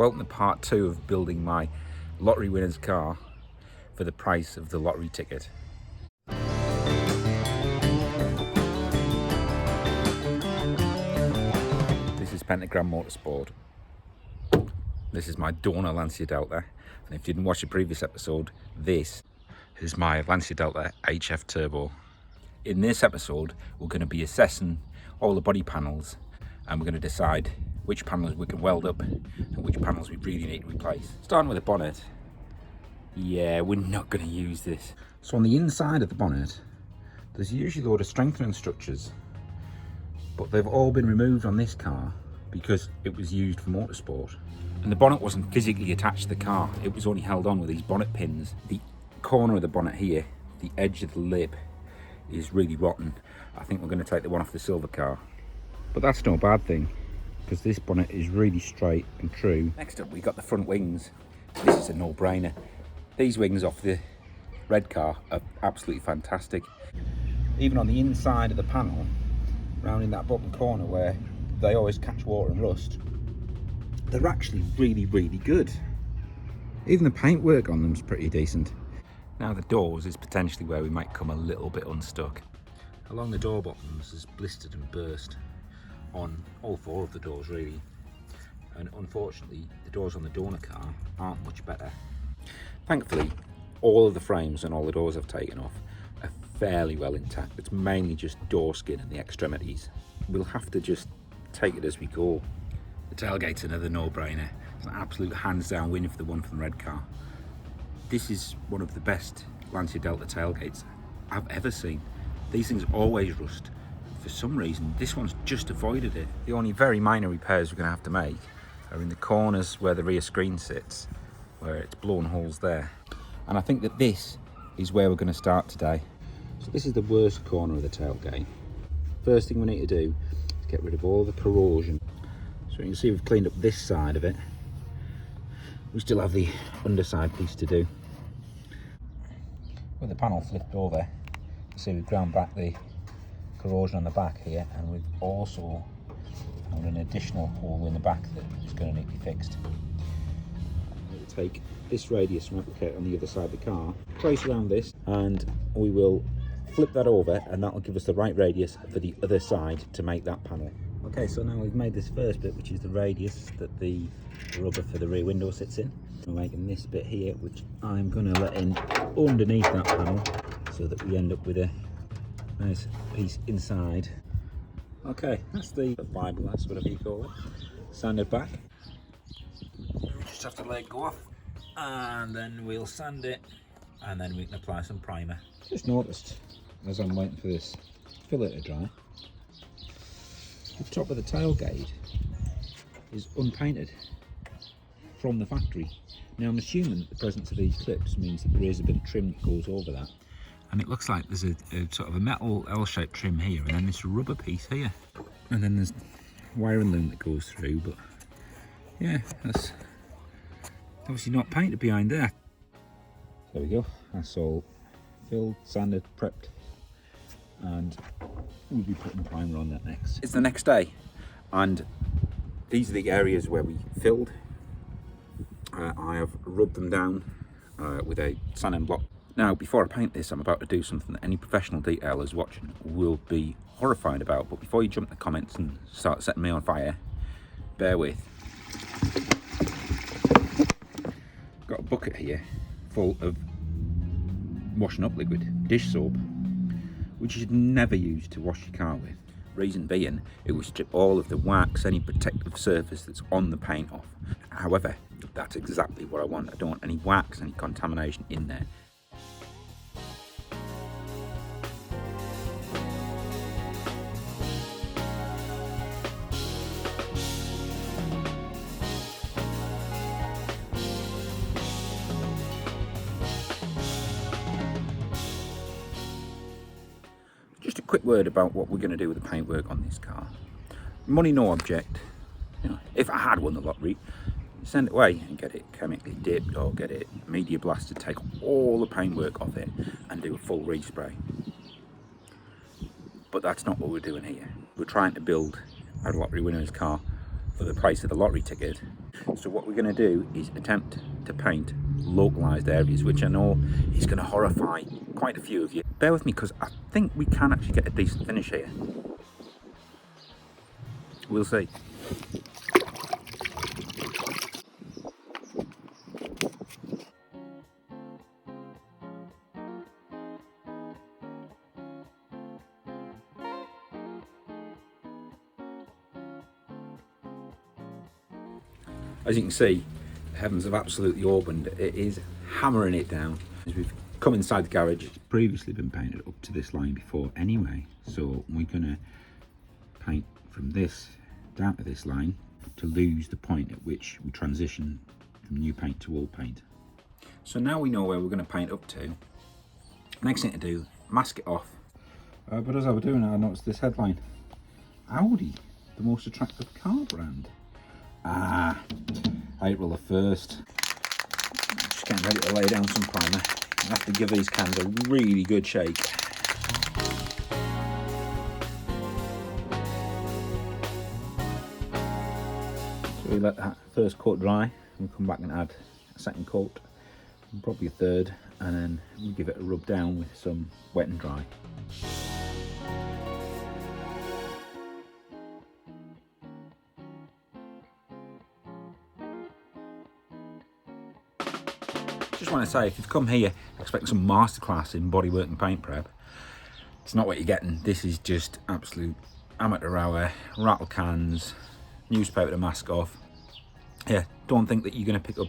Welcome to part 2 of building my lottery winner's car for the price of the lottery ticket. This is Pentagram Motorsport. This is my Dorna Lancia Delta, and if you didn't watch the previous episode, this is my Lancia Delta HF Turbo. In this episode, we're going to be assessing all the body panels, and we're going to decide which panels we can weld up and which panels we really need to replace. Starting with the bonnet. Yeah, we're not going to use this. So on the inside of the bonnet, there's usually a load of strengthening structures, but they've all been removed on this car because it was used for motorsport. And the bonnet wasn't physically attached to the car, it was only held on with these bonnet pins. The corner of the bonnet here, the edge of the lip, is really rotten. I think we're going to take the one off the silver car. But that's no bad thing, because this bonnet is really straight and true. Next up, we got the front wings. This is a no-brainer. These wings off the red car are absolutely fantastic. Even on the inside of the panel, round in that bottom corner where they always catch water and rust, they're actually really, really good. Even the paintwork on them is pretty decent. Now the doors is potentially where we might come a little bit unstuck. Along the door bottoms is blistered and burst on all four of the doors really, and unfortunately the doors on the Dorna car aren't much better. Thankfully all of the frames and all the doors I've taken off are fairly well intact. It's mainly just door skin and the extremities. We'll have to just take it as we go. The tailgate's another no-brainer. It's an absolute hands down win for the one from the red car. This is one of the best Lancia Delta tailgates I've ever seen. These things always rust. For some reason, this one's just avoided it. The only very minor repairs we're going to have to make are in the corners where the rear screen sits, where it's blown holes there. And I think that this is where we're going to start today. So this is the worst corner of the tailgate. First thing we need to do is get rid of all the corrosion. So you can see we've cleaned up this side of it. We still have the underside piece to do. With the panel flipped over, you see we've ground back the corrosion on the back here, and we've also found an additional hole in the back that is going to need to be fixed. We'll take this radius replicator on the other side of the car, trace around this, and we will flip that over, and that will give us the right radius for the other side to make that panel. Okay, so now we've made this first bit, which is the radius that the rubber for the rear window sits in. We're making this bit here, which I'm going to let in underneath that panel so that we end up with a nice piece inside. Okay, that's the fiberglass, whatever you call it, sanded back. We just have to let it go off, and then we'll sand it, and then we can apply some primer. Just noticed, as I'm waiting for this fillet to dry, the top of the tailgate is unpainted from the factory. Now I'm assuming that the presence of these clips means that there is a bit of trim that goes over that. And it looks like there's a sort of a metal L-shaped trim here, and then this rubber piece here. And then there's wiring loom that goes through, but yeah, that's obviously not painted behind there. There we go, that's all filled, sanded, prepped, and we'll be putting primer on that next. It's the next day, and these are the areas where we filled. I have rubbed them down with a sanding block. Now, before I paint this, I'm about to do something that any professional detailer watching will be horrified about. But before you jump in the comments and start setting me on fire, bear with. Got a bucket here full of washing up liquid, dish soap, which you should never use to wash your car with. Reason being, it will strip all of the wax, any protective surface that's on the paint off. However, that's exactly what I want. I don't want any wax, any contamination in there. Just a quick word about what we're going to do with the paintwork on this car. Money no object. You know, if I had won the lottery, send it away and get it chemically dipped or get it media blasted, take all the paintwork off it and do a full respray. But that's not what we're doing here. We're trying to build a lottery winner's car for the price of the lottery ticket. So what we're going to do is attempt to paint localised areas, which I know is going to horrify quite a few of you. Bear with me, because I think we can actually get a decent finish here. We'll see. As you can see, the heavens have absolutely opened. It is hammering it down. As we've come inside the garage, it's previously been painted up to this line before anyway, so we're going to paint from this down to this line to lose the point at which we transition from new paint to old paint. So now we know where we're going to paint up to. Next thing to do, mask it off. But as I was doing it, I noticed this headline: Audi, the most attractive car brand. April the 1st. Just getting ready to lay down some primer. I have to give these cans a really good shake. So we let that first coat dry, and we come back and add a second coat, and probably a third, and then we give it a rub down with some wet and dry. Just want to say, if you've come here expecting some masterclass in bodywork and paint prep, it's not what you're getting. This is just absolute amateur hour, rattle cans, newspaper to mask off. Yeah, don't think that you're going to pick up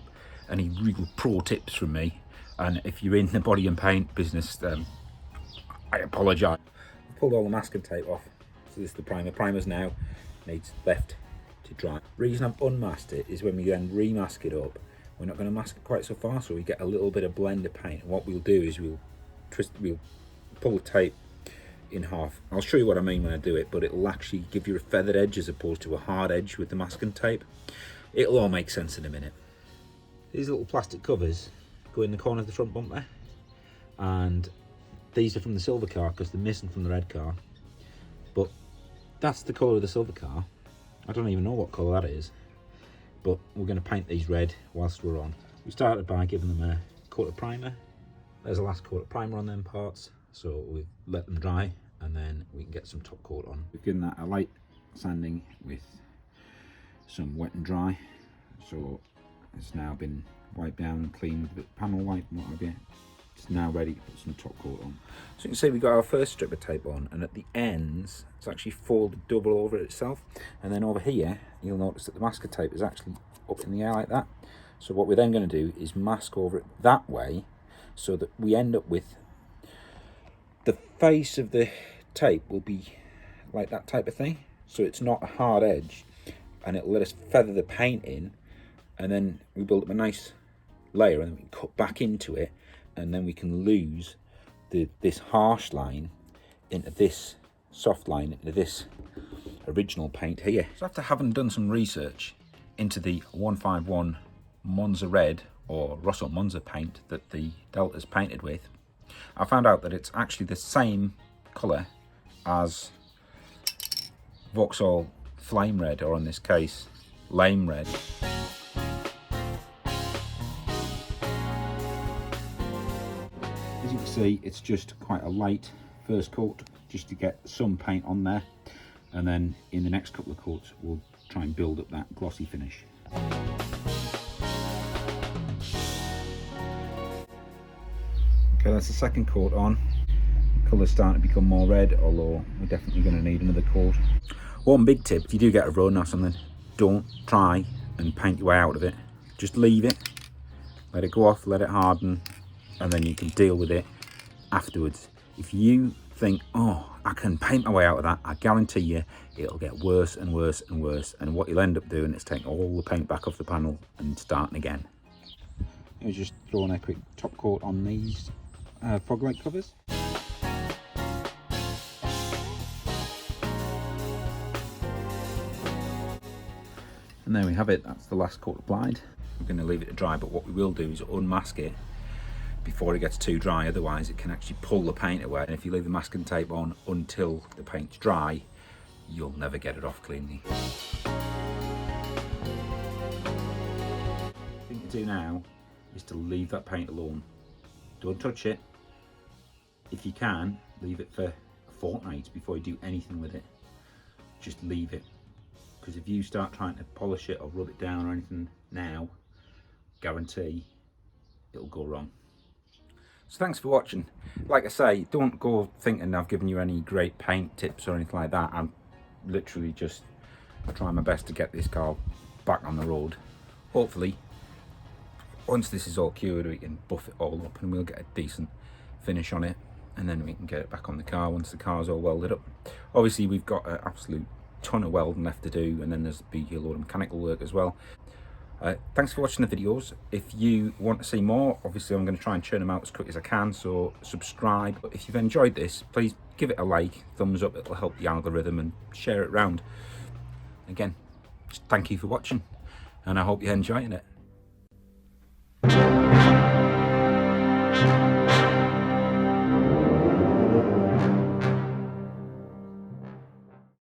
any real pro tips from me. And if you're in the body and paint business, I apologise. I've pulled all the masking tape off. So this is the primer. Primer's now needs left to dry. The reason I've unmasked it is when we then remask it up, we're not going to mask it quite so far, so we get a little bit of blend of paint. And what we'll do is we'll pull the tape in half. I'll show you what I mean when I do it, but it'll actually give you a feathered edge as opposed to a hard edge with the masking tape. It'll all make sense in a minute. These little plastic covers go in the corner of the front bumper, and these are from the silver car because they're missing from the red car. But that's the colour of the silver car. I don't even know what colour that is, but we're going to paint these red whilst we're on. We started by giving them a coat of primer. There's a last coat of primer on them parts, so we've let them dry and then we can get some top coat on. We've given that a light sanding with some wet and dry, so it's now been wiped down and cleaned with a bit of panel wipe and what have you. It's now ready to put some top coat on. So you can see we got our first strip of tape on, and at the ends it's actually folded double over itself, and then over here you'll notice that the masking tape is actually up in the air like that. So what we're then going to do is mask over it that way, so that we end up with the face of the tape will be like that type of thing, so it's not a hard edge, and it'll let us feather the paint in, and then we build up a nice layer, and then we can cut back into it, and then we can lose this harsh line into this soft line, into this original paint here. So after having done some research into the 151 Monza Red or Rosso Monza paint that the Delta's painted with, I found out that it's actually the same colour as Vauxhall Flame Red, or in this case Lame Red. As you can see, it's just quite a light first coat just to get some paint on there, and then in the next couple of coats we'll try and build up that glossy finish. Okay, that's the second coat on. The colour's starting to become more red, although we're definitely going to need another coat. One big tip, if you do get a run or something, don't try and paint your way out of it. Just leave it, let it go off, let it harden, and then you can deal with it afterwards. If you think, oh, I can paint my way out of that, I guarantee you it'll get worse and worse and worse, and what you'll end up doing is taking all the paint back off the panel and starting again. I was just throwing a quick top coat on these fog light covers. And there we have it, that's the last coat applied. We're going to leave it to dry, but what we will do is unmask it before it gets too dry, otherwise it can actually pull the paint away. And if you leave the masking tape on until the paint's dry, you'll never get it off cleanly. do now is to leave that paint alone. Don't touch it. If you can, leave it for a fortnight before you do anything with it. Just leave it, because if you start trying to polish it or rub it down or anything now, guarantee it'll go wrong. So thanks for watching. Like I say, don't go thinking I've given you any great paint tips or anything like that. I'm literally just trying my best to get this car back on the road. Hopefully, once this is all cured, we can buff it all up and we'll get a decent finish on it, and then we can get it back on the car once the car's all welded up. Obviously, we've got an absolute ton of welding left to do, and then there's be a load of mechanical work as well. Thanks for watching the videos. If you want to see more, obviously I'm going to try and churn them out as quick as I can, so subscribe. But if you've enjoyed this, please give it a like, thumbs up, it'll help the algorithm, and share it around. Again, just thank you for watching, and I hope you're enjoying it.